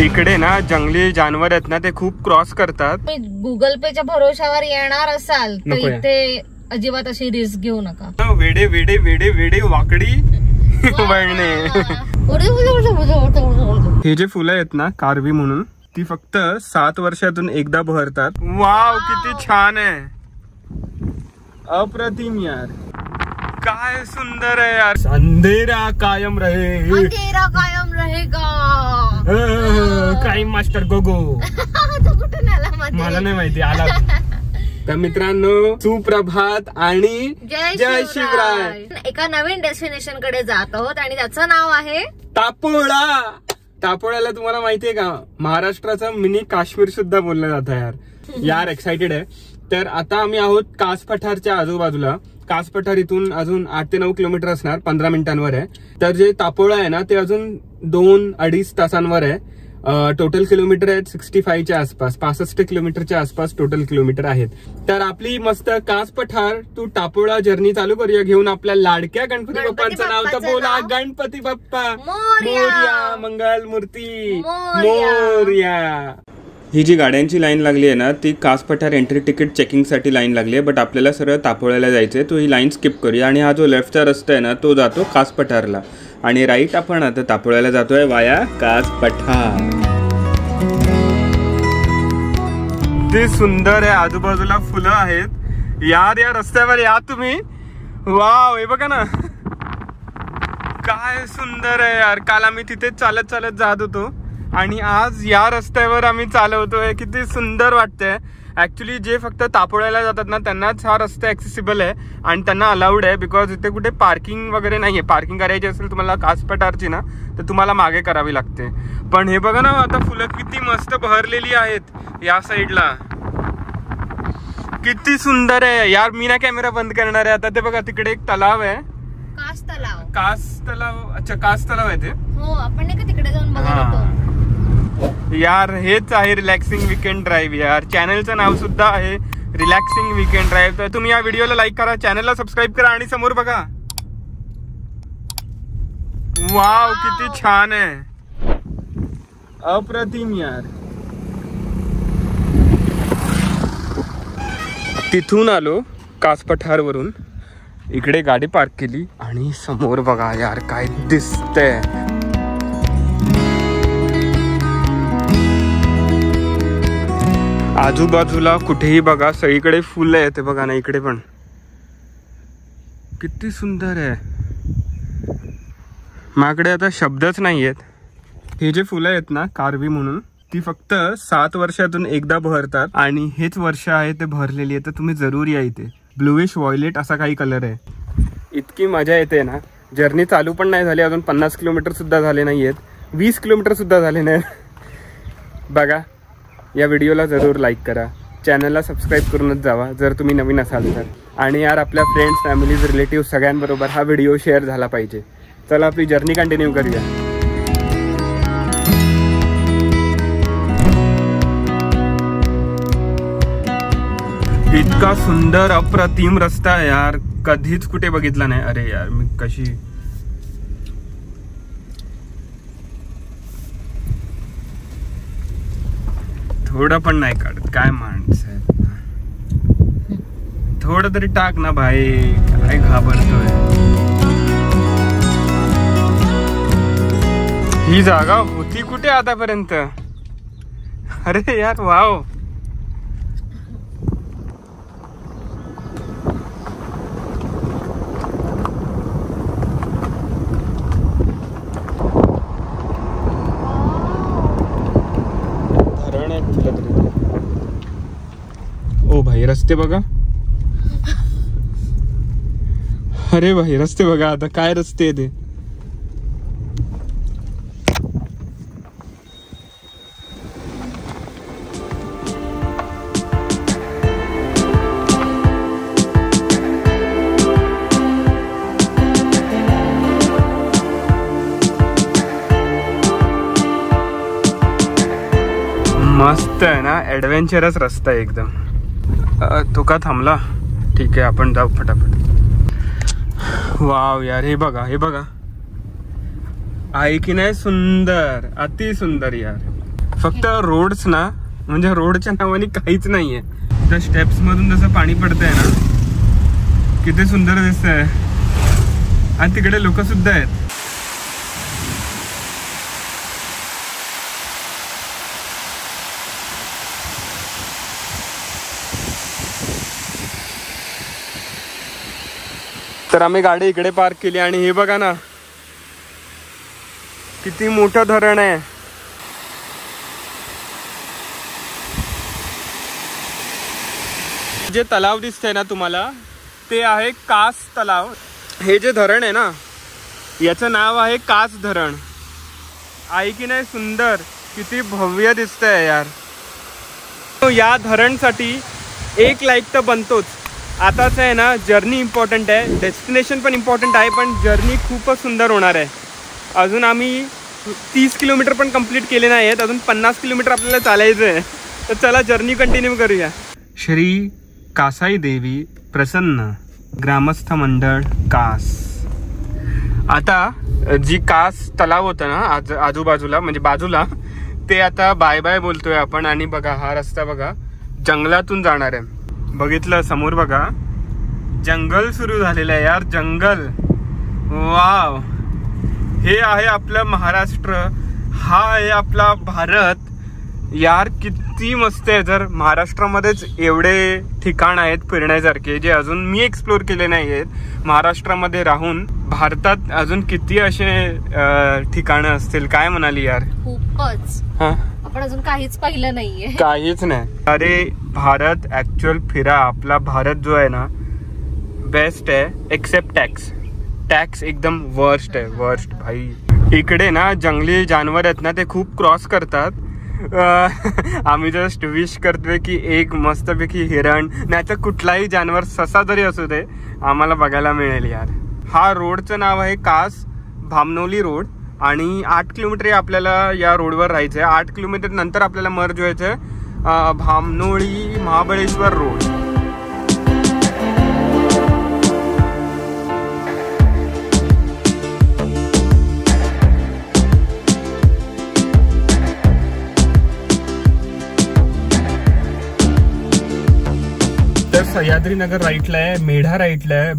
इकडे ना जंगली जानवर आहेत ना, ते खूप क्रॉस करतात. गुगल पेच्या भरोशावर येणार असाल तर इथे अजिबात अशी रिस्क घेऊ नका. वेडे वेडे वेडे वेडे वाकडी वळणे. हे जे फुलं आहेत ना कारवी म्हणून, ती फक्त 7 वर्षातून एकदा बहरतात. वाव किती छान आहे, अप्रतिम यार, काय सुंदर आहे यार. अंधेरा कायम रहे, अंधेरा कायम रहेगा. क्राईम मास्टर गोगो. कुठून आला मला नाही माहिती, आला. तर मित्रांनो, सुप्रभात आणि जय शिवराय. एका नवीन डेस्टिनेशन कडे जात आहोत आणि त्याचं नाव आहे तापोळा. तापोळ्याला तुम्हाला माहितीये का, महाराष्ट्राचा मिनी काश्मीर सुद्धा बोललं जातं यार. यार एक्साइटेड आहे. तर आता आम्ही आहोत कास पठारच्या आजूबाजूला. कास पठार इथून अजून 8 ते 9 किलोमीटर असणार, 15 मिनिटांवर आहे. तर जे तापोळा आहे ना, ते अजून 2-2.5 तासांवर आहे. टोटल किलोमीटर आहेत 65च्या आसपास, 65 किलोमीटरच्या आसपास टोटल किलोमीटर आहेत. तर आपली मस्त कास पठार टू टापोळा जर्नी चालू करूया, घेऊन आपल्या लाडक्या गणपती बाप्पांचं नाव तर बोला. गणपती बाप्पा मोरया, मंगल मूर्ती मोरया. ही जी गाड्यांची लाईन लागली आहे ना, ती कास पठार एंट्री तिकीट चेकिंग साठी लाईन लागली आहे. बट आपल्याला सरळ तापोळ्याला जायचंय, तो ही लाईन स्किप करूया. आणि हा जो लेफ्टचा रस्ता आहे ना, तो जातो कास पठारला. आणि राईट आपण आता तापोळ्याला जातोय वाया कास पठार. ते सुंदर आहे, आजूबाजूला फुलं आहेत यार. या रस्त्यावर या तुम्ही. वाव, हे बघा ना, काय सुंदर आहे यार. काल आम्ही तिथे चालत चालत जात होतो आणि आज या रस्त्यावर आम्ही चालवतोय. किती सुंदर वाटतंय. ऍक्च्युली जे फक्त तापोळ्याला जातात ना, त्यांनाच हा रस्ता ऍक्सेसिबल आहे आणि त्यांना अलाउड आहे. बिकॉज इथे कुठे पार्किंग वगैरे नाहीये. पार्किंग करायची असेल तुम्हाला कास पठारची ना, तर तुम्हाला मागे करावी लागते. पण हे बघा ना, आता फुलं किती मस्त बहरलेली आहेत या साईडला. किती सुंदर आहे यार. मी ना कॅमेरा बंद करणार आहे आता. ते बघा तिकडे एक तलाव आहे, कास तलाव. कास तलाव. अच्छा, कास तलाव आहे ते. हो, आपण नाही का तिकडे जाऊन बघतो यार. हेच आहे रिलॅक्सिंग वीकेंड ड्राईव्ह यार. चॅनलचं नाव सुद्धा आहे रिलॅक्सिंग वीकेंड ड्राईव्ह. तर तुम्ही या व्हिडिओला लाईक करा, चॅनलला सबस्क्राईब करा आणि समोर बघा. वाव, किती छान आहे, अप्रतिम यार. तिथून आलो कास पठारवरून, इकडे गाडी पार्क केली आणि समोर बघा यार काय दिसतंय. आजूबाजूला कुठेही बघा, सगळीकडे फुलं आहेत. ते बघा ना, इकडे पण किती सुंदर आहे. माझ्याकडे आता शब्दच नाही आहेत. हे जे फुलं आहेत ना कारवी म्हणून, ती फक्त 7 वर्षातून एकदा बहरतात आणि हेच वर्ष आहे ते भरलेली आहे. तर तुम्ही जरूर या इथे. ब्लूइश व्हायलेट असा काही कलर आहे. इतकी मजा येते ना. जर्नी चालू पण नाही झाली अजून, 50 किलोमीटर सुद्धा झाले नाही आहेत, 20 किलोमीटर सुद्धा झाले नाही. बघा, या व्हिडिओला जरूर लाईक करा, चॅनलला सबस्क्राईब करूनच जावा जर तुम्ही नवीन असाल तर. आणि यार आपल्या फ्रेंड्स, फॅमिलीज, रिलेटिव्ह सगळ्यांबरोबर हा व्हिडिओ शेअर झाला पाहिजे. चला आपली जर्नी कंटिन्यू करूया. इतका सुंदर अप्रतिम रस्ता आहे यार, कधीच कुठे बघितला नाही. अरे यार, मी कशी थोडं पण नाही काढत. काय माणसं आहे, थोडं तरी टाक ना भाई, काय घाबरतोय. ही जागा होती कुठे आतापर्यंत. अरे यार, वाव. ओ भाई, रस्ते बघा. अरे भाई, रस्ते बघा आता, काय रस्ते ते. मस्त आहे ना, ऍडव्हेंचरस रस्ता आहे एकदम. तो का थांबला? ठीक आहे, आपण जाऊ फटाफट. वाव यार, हे बघा, हे बघा, आहे की नाही सुंदर, अति सुंदर यार. फक्त रोड्स ना, म्हणजे रोडच्या नावाने काहीच नाहीये. त्या स्टेप्स मधून जसं पाणी पडतंय ना, किती सुंदर दिसतंय. आणि तिकडे लोक सुद्धा आहेत. तर आम्ही गाडी इकडे पार्क केली आणि हे बघा ना किती मोठं धरण आहे. जे तलाव दिसतंय ना तुम्हाला, ते आहे कास तलाव. हे जे धरण आहे ना, याचं नाव आहे कास धरण. आहे की नाही सुंदर, किती भव्य दिसतंय यार. या धरणसाठी 1 लाईक तर बनतोच. आताच आहे ना जर्नी इम्पॉर्टंट आहे, डेस्टिनेशन पण इम्पॉर्टंट आहे, पण जर्नी खूपच सुंदर होणार आहे. अजून आम्ही 30 किलोमीटर पण कंप्लीट केले नाही आहेत, अजून 50 किलोमीटर आपल्याला चालायचं आहे. तर चला जर्नी कंटिन्यू करूया. श्री कासाई देवी प्रसन्न ग्रामस्थ मंडळ कास. आता जी कास तलाव होतं ना आजूबाजूला, म्हणजे बाजूला, ते आता बाय बाय बोलतोय आपण. आणि बघा हा रस्ता बघा जंगलातून जाणार आहे. बघितलं समोर बघा जंगल सुरू झालेलं आहे यार, जंगल. वाव, हे आहे आपलं महाराष्ट्र, हा आहे आपला भारत यार. किती मस्त आहे. जर महाराष्ट्रामध्येच एवढे ठिकाण आहेत फिरण्यासारखे जे अजून मी एक्सप्लोर केले नाही आहेत महाराष्ट्रामध्ये राहून, भारतात अजून किती असे ठिकाणं असतील. काय म्हणाली यार, खूपच. आपण अजून काहीच पाहिलं नाहीये. काहीच नाही. अरे भारत ऍक्च्युअल फिरा. आपला भारत जो आहे ना बेस्ट आहे, एक्सेप्ट टॅक्स एकदम वर्स्ट आहे, वर्स्ट भाई. इकडे ना जंगली जानवर आहेत ना, ते खूप क्रॉस करतात. आम्ही जस्ट विश करतोय की एक मस्तपैकी हिरण नाही तर कुठलाही जानवर, ससा जरी असू दे, आम्हाला बघायला मिळेल यार. हा रोडचं नाव आहे कास भामनोली रोड. आणि 8 किलोमीटर आपल्याला या रोडवर राहायचं आहे. 8 किलोमीटर नंतर आपल्याला मर्ज व्हायचंय भामनोळी महाबळेश्वर रोड. तर सह्याद्रीनगर राईटला आहे, मेढा राईटला आहे,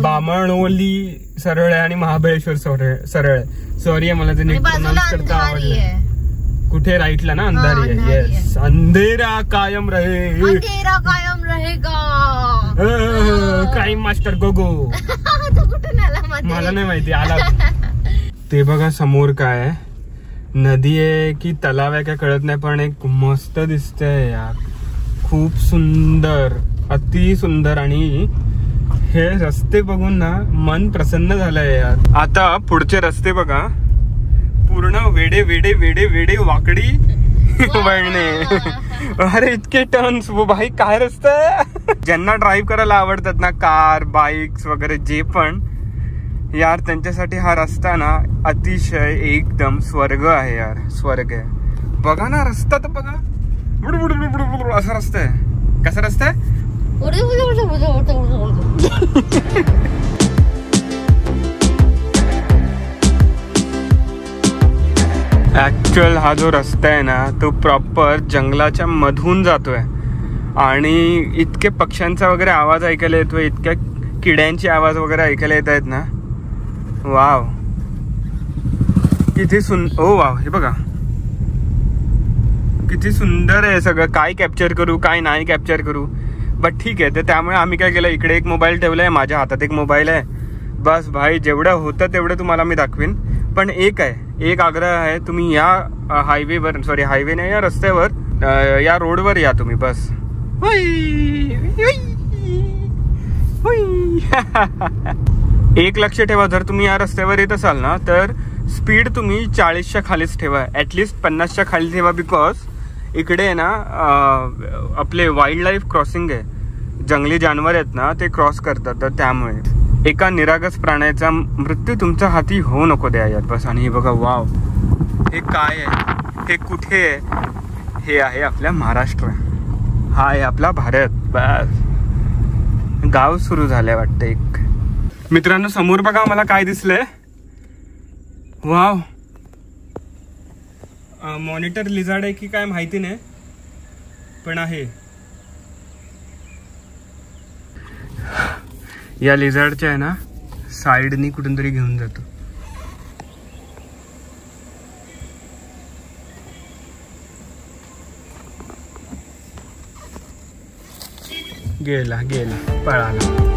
बामणोली सरळ आहे आणि महाबळेश्वर सरळ आहे. सॉरी मला ते नीट प्रोनाउन्स करता आवडलं. कुठे राईटला ना अंधारी आहे. येस, अंधेरा कायम रहेगा. क्राईम मास्टर गोगो. मला नाही माहिती, आला. ते बघा समोर काय आहे, नदी आहे की तलाव आहे काय कळत नाही, पण एक मस्त दिसतंय यार, खूप सुंदर, अति सुंदर. आणि हे रस्ते बघून ना मन प्रसन्न झालंय यार. आता पुढचे रस्ते बघा, पूर्ण वेडे वेडे वेडे वेडे वाकडी वळणे. अरे इतके टर्न्स वो भाई, काय रस्ता आहे. ज्यांना ड्राईव्ह करायला आवडतात ना, कार बाईक्स वगैरे जे पण यार, त्यांच्यासाठी हा रस्ता ना अतिशय एकदम स्वर्ग आहे यार, स्वर्ग आहे. बघा ना रस्ता तर बघा, असा रस्ता आहे. कसा रस्ता आहे. ऍक्च्युअल हा जो रस्ता आहे ना, तो प्रॉपर जंगलाच्या मधून जातोय. आणि इतके पक्ष्यांचा वगैरे आवाज ऐकायला येतोय, इतक्या किड्यांचे आवाज वगैरे ऐकायला येत आहेत ना. वाव, किती ओ वाव, हे बघा किती सुंदर आहे सगळं. काय कॅप्चर करू काय नाही कॅप्चर करू, बट ठीक आहे. तर त्यामुळे आम्ही काय केलं, इकडे एक मोबाईल ठेवलाय, माझ्या हातात एक मोबाईल आहे. बस भाई, जेवढं होतं तेवढं तुम्हाला मी दाखवीन. पण एक आग्रह आहे, तुम्ही या हायवेवर, सॉरी हायवे नाही, या रस्त्यावर, या रोडवर या तुम्ही बस. एक लक्ष ठेवा, जर तुम्ही या रस्त्यावर येत असाल ना, तर स्पीड तुम्ही 40च्या खालीच ठेवा, ऍटलिस्ट 50च्या खाली ठेवा. बिकॉज इकडे ना आपले वाईल्ड लाईफ क्रॉसिंग आहे, जंगली जानवर आहेत ना ते क्रॉस करतात. तर त्यामुळे एका निरागस प्राण्याचा मृत्यू तुमच्या हाती होऊ नको द्या यात बस. आणि हे बघा, वाव, हे काय आहे, हे कुठे आहे, हे आहे आपल्या महाराष्ट्र, हा आहे आपला भारत. बस, गाव सुरू झालंय वाटतं एक. मित्रांनो समोर बघा मला काय दिसलंय. वाव, मॉनिटर लिझार्ड आहे की काय माहिती नाही, पण आहे. या लिझार्डच्या आहे ना साईडनी कुठून तरी घेऊन जातो. गेला गेला पळाला.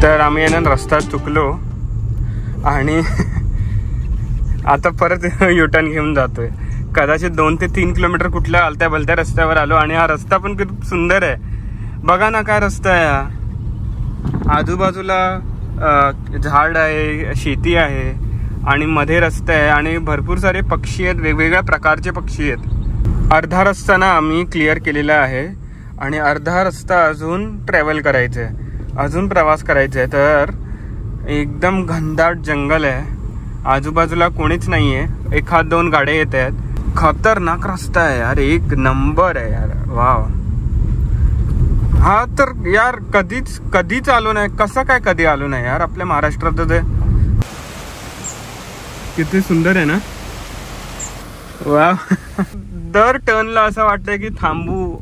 तर आम्ही आहे ना रस्ता चुकलो आणि आता परत युटर्न घेऊन जातोय. कदाचित 2 ते 3 किलोमीटर कुठल्या आलत्या भलत्या रस्त्यावर आलो आणि हा रस्ता पण खूप सुंदर आहे. बघा ना काय रस्ता आहे हा. आजूबाजूला झाड आहे, शेती आहे आणि मध्ये रस्ता आहे आणि भरपूर सारे पक्षी आहेत, वेगवेगळ्या प्रकारचे पक्षी आहेत. अर्धा रस्ता ना आम्ही क्लिअर केलेला आहे आणि अर्धा रस्ता अजून ट्रॅव्हल करायचं आहे, अजून प्रवास करायचा आहे. तर एकदम घनदाट जंगल आहे, आजूबाजूला कोणीच नाही आहे, 1-2 गाड्या येत आहेत. खतरनाक रस्ता आहे यार, एक नंबर आहे यार. वाव. हा तर यार कधीच आलो नाही. कसं काय कधी आलो नाही यार आपल्या महाराष्ट्रात. ते किती सुंदर आहे ना. वाव. दर टर्नला असं वाटतंय की थांबू,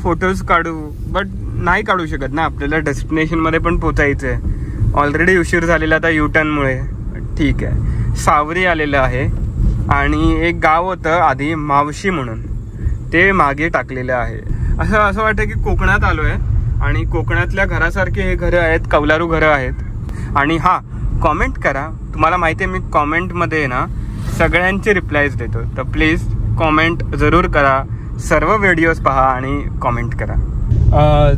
फोटोज काढू, बट नाही काढू शकत ना, आपल्याला डेस्टिनेशन मध्ये पण पोचायचंय. ऑलरेडी उशीर झालेला आता युटर्नमुळे. ठीक आहे, सावरी आलेलं आहे आणि एक गाव होतं आधी मावशी म्हणून, ते मागे टाकलेलं आहे. असं वाटतं की कोकणात आलोय आणि कोकणातल्या घरासारखे हे घरं आहेत, कौलारू घरं आहेत. आणि हा कॉमेंट करा, तुम्हाला माहिती आहे मी कॉमेंटमध्ये ना सगळ्यांचे रिप्लायज देतो, तर प्लीज कॉमेंट जरूर करा. सर्व व्हिडिओज पहा आणि कॉमेंट करा.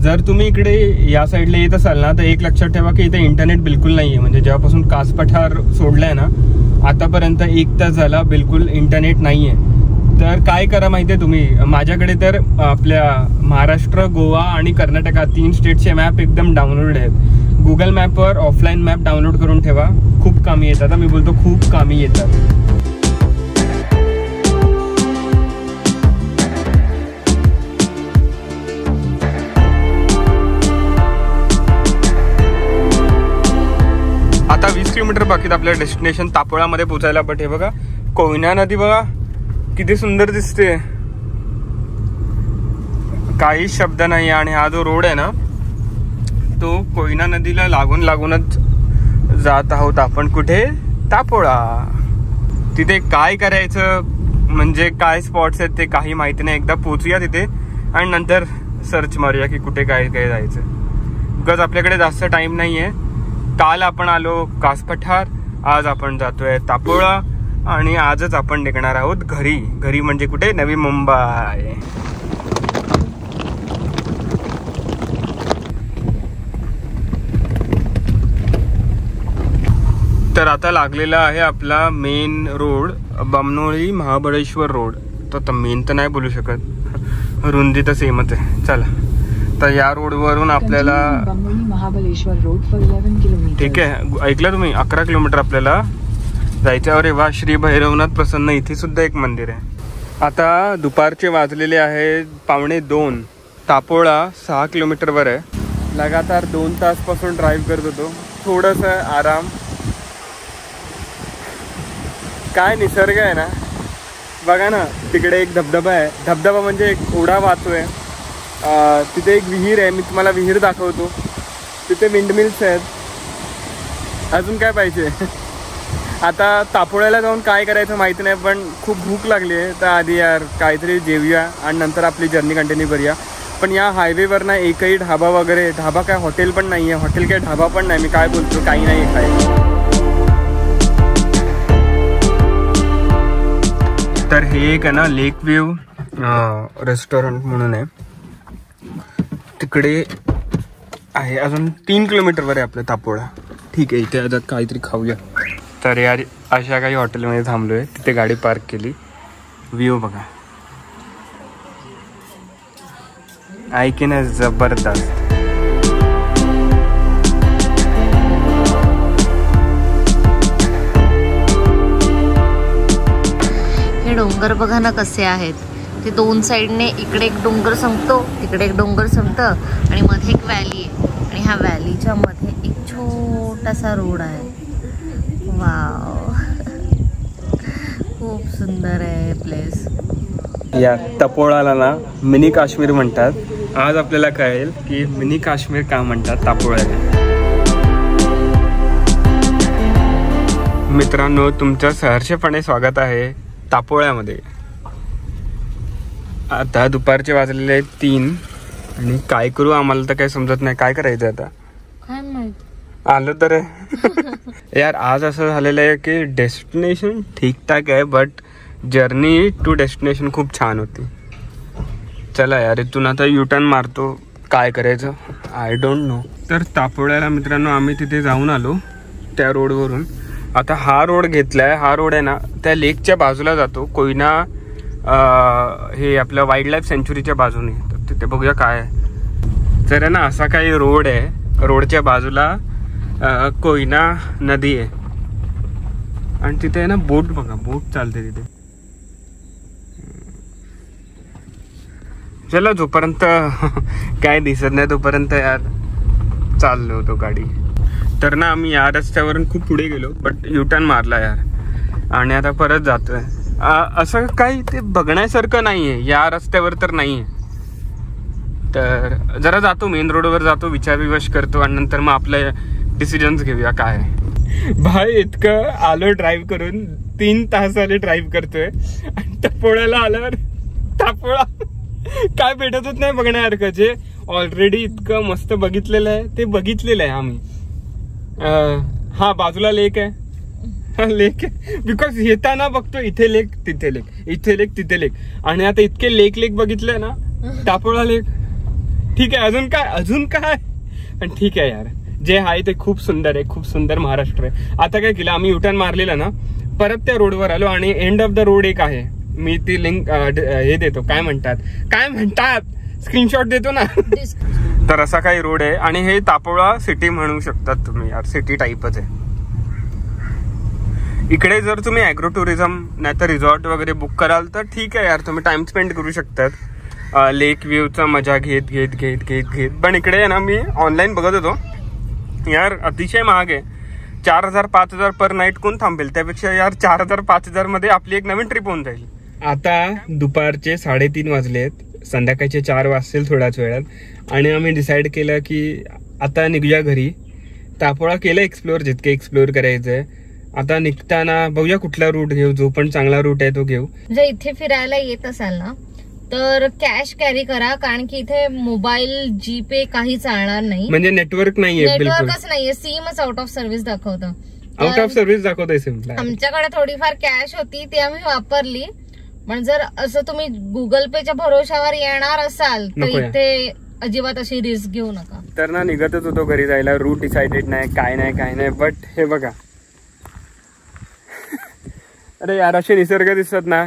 जर तुम्ही इकडे या साईडला येत असाल ना तर एक लक्षात ठेवा की इथे इंटरनेट बिलकुल नाही आहे. म्हणजे जेव्हापासून कास पठार सोडलाय ना आतापर्यंत 1 तास झाला बिलकुल इंटरनेट नाही आहे. तर काय करा माहिती आहे तुम्ही, माझ्याकडे तर आपल्या महाराष्ट्र, गोवा आणि कर्नाटका 3 स्टेटचे मॅप एकदम डाउनलोड आहेत. गुगल मॅपवर ऑफलाईन मॅप डाउनलोड करून ठेवा, खूप कामी येतात. मी बोलतो खूप कामी येतात. आता 20 किलोमीटर बाकी आपल्या डेस्टिनेशन तापोळामध्ये पोहोचायला. बट हे बघा कोयना नदी बघा किती सुंदर दिसते, काही शब्द नाही. आणि हा जो रोड आहे ना तो कोयना नदीला लागूनच जात आहोत आपण. कुठे? तापोळा. तिथे काय करायचं म्हणजे काय स्पॉट्स आहेत ते काही माहिती नाही. एकदा पोहोचूया तिथे आणि नंतर सर्च मारूया की कुठे काय काय जायचं. बिकॉज आपल्याकडे जास्त टाइम नाहीये. काल आपण आलो कास पठार, आज आपण जातोय तापोळा आणि आजच आपण निघणार आहोत घरी म्हणजे कुठे? नवी मुंबई. तर आता लागलेला आहे आपला मेन रोड, बमनोळी महाबळेश्वर रोड. तो मेन तर नाही बोलू शकत, रुंदी तर सेमच आहे. चला तर या रोडवरून आपल्याला महाबळेश्वर रोड फॉर 11 किलोमीटर. ठीक आहे, ऐकलं तुम्ही, 11 किलोमीटर आपल्याला जायचं. अरे वा, श्री भैरवनाथ प्रसन्न, इथे सुद्धा एक मंदिर आहे. आता दुपारचे वाजलेले आहे 1:15. तापोळा 6 किलोमीटरवर आहे. लगातार 2 तासपासून ड्राईव्ह करत होतो. थोडंसं आराम. काय निसर्ग आहे ना, बघा ना. तिकडे एक धबधबा आहे, धबधबा म्हणजे एक ओढा वाहतोय. तिथे एक विहीर आहे, मी तुम्हाला विहीर दाखवतो. तिथे विंडमिल्स आहेत. अजून काय पाहिजे. आता तापोळ्याला जाऊन काय करायचं माहिती नाही, पण खूप भूक लागली आहे. तर आधी यार काहीतरी जेवूया आणि नंतर आपली जर्नी कंटिन्यू करूया. पण या हायवेवर ना एकही ढाबा वगैरे, ढाबा काय हॉटेल पण नाही आहे, हॉटेल काय ढाबा पण नाही. मी काय बोलतो, काही नाही आहे काय. तर हे एक आहे ना लेक व्ह्यू रेस्टॉरंट म्हणून आहे, तिकडे आहे. अजून 3 किलोमीटरवर आहे आपलं तापोळा. ठीक आहे, इथे आता काहीतरी खाऊया. तर यार अशा काही हॉटेलमध्ये थांबलोय, तिथे गाडी पार्क केली. व्ह्यू बघा, ऐकण्यास जबरदस्त. हे डोंगर बघा ना कसे आहेत, ते दोन साईडने इकडे एक डोंगर संपतो, तिकडे एक डोंगर संपतं आणि मध्ये एक व्हॅली आहे आणि ह्या व्हॅलीच्या मध्ये एक छोटासा रोड आहे. वाव, खूप सुंदर आहे प्लेस. या तपोळाला ना मिनी काश्मीर म्हणतात. आज आपल्याला कळेल की मिनी काश्मीर का म्हणतात तापोळ्याला. मित्रांनो, तुमचं सहर्षपणे स्वागत आहे तापोळ्यामध्ये. आता दुपारचे वाजलेले 3 आणि काय करू आम्हाला तर काही समजत नाही. काय करायचं आता, काय माहित. आलो तर यार आज असं झालेलं आहे की डेस्टिनेशन ठीकठाक आहे बट जर्नी टू डेस्टिनेशन खूप छान होती. चला यार इथून आता युटर्न मारतो. काय करायचं आय डोंट नो. तर तापोळ्याला मित्रांनो आम्ही तिथे जाऊन आलो त्या रोडवरून. आता हा रोड घेतलाय. हा रोड आहे ना त्या लेकच्या बाजूला जातो, कोयना हे आपलं वाईल्ड लाईफ सेंच्युरीच्या बाजूने. तर तिथे बघूया काय आहे. तर ना असा काही रोड आहे, रोडच्या बाजूला कोयना नदी आहे आणि तिथे आहे ना बोट बघा, बोट चालते तिथे. चला जोपर्यंत काय दिसत नाही तोपर्यंत यार चाललो होतो गाडी. तर ना आम्ही या रस्त्यावरून खूप पुढे गेलो बट युटर्न मारला यार आणि आता परत जातोय. असं काही ते बघण्यासारखं नाहीये या रस्त्यावर तर नाहीये. तर जरा जातो मेन रोडवर जातो, विचार विवश करतो आणि नंतर मग आपले डिसिजन्स घेऊया काय. भाई इतकं आलो ड्राईव्ह करून, 3 तास आले ड्राईव्ह करतोय आणि तापोळ्याला आल्यावर तापोळा काय भेटतच नाही बघण्यासारखं. जे ऑलरेडी इतकं मस्त बघितलेलं आहे ते बघितलेलं आहे आम्ही. हा बाजूला लेक आहे, हा लेक आहे बिकॉज येताना बघतो इथे लेक तिथे लेक, इथे लेक तिथे लेक आणि आता इतके लेक बघितलंय ना. तापोळा लेक ठीक आहे, अजून काय पण ठीक आहे यार. जे आहे ते खूप सुंदर आहे, खूप सुंदर महाराष्ट्र आहे. आता काय केलं आम्ही युटर्न मारलेला ना, परत त्या रोडवर आलो आणि एंड ऑफ द रोड एक आहे, मी ती लिंक हे देतो, काय म्हणतात स्क्रीनशॉट देतो ना. तर असा काही रोड आहे आणि हे तापोळा सिटी म्हणू शकतात तुम्ही यार, सिटी टाईपच आहे. इकडे जर तुम्ही ॲग्रो टुरिझम नाही तर रिसॉर्ट वगैरे बुक कराल तर ठीक आहे यार, तुम्ही टाइम स्पेंड करू शकतात लेक व्ह्यूचा मजा घेत. पण इकडे आहे ना मी ऑनलाईन बघत होतो यार, अतिशय महाग आहे. 4,000-5,000 पर नाईट कोण थांबेल. त्यापेक्षा यार 4,000-5,000 मध्ये आपली एक नवीन ट्रिप होऊन जाईल. आता दुपारचे 3:30 वाजलेत, संध्याकाळचे 4 वाजतील थोड्याच वेळात आणि आम्ही डिसाईड केलं की आता निघूया घरी. तापोळा केलं एक्सप्लोअर जितके एक्सप्लोअर करायचंय. आता निघताना बघूया कुठला रूट घेऊ, जो पण चांगला रूट आहे तो घेऊ. जर इथे फिरायला येत असाल ना तर कॅश कॅरी करा, कारण की इथे मोबाईल जीपे काही चालणार नाही. म्हणजे नेटवर्क नाहीये, नेटवर्कच नाहीये, सिमच आउट ऑफ सर्व्हिस दाखवतं. आउट ऑफ सर्व्हिस दाखवतोय सिम. आमच्याकडे थोडीफार कॅश होती ती आम्ही वापरली. पण जर असं तुम्ही गुगल पेच्या भरोशावर येणार असाल तर इथे अजिबात अशी रिस्क घेऊ नका. तर ना निघतच होतो घरी जायला, रूट डिसाइडेड नाही, काय नाही. बट हे बघा अरे यार असे निसर्ग दिसत ना